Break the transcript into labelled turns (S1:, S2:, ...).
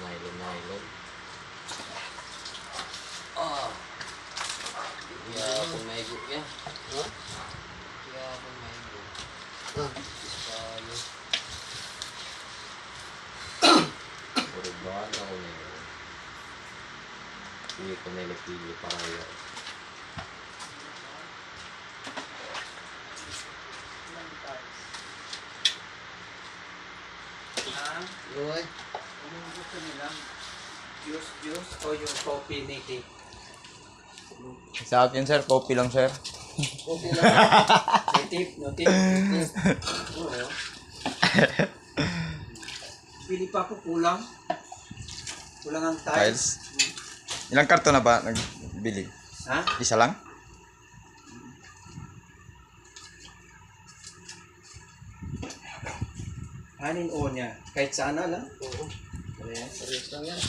S1: Nylon. Ah. Kaya kung may go yan. Ha? Kaya kung may go. Tayo. Purubaan ako na yun. Hindi ko nilipili para yun.
S2: Yoy.
S3: Anong gusto nila? Juice o yung coffee ni Kate?
S4: Sa akin sir, coffee lang sir.
S2: Okay lang.
S3: No tip.
S2: Oo.
S3: Pili pa po kulang. Kulang ang tiles.
S4: Tiles. Ilang karton na ba nagbili?
S3: Ha?
S4: Isa lang?
S3: Hanin o niya. Kahit sana lang.
S2: Oo.
S3: Ayan.
S2: Parehas lang yan.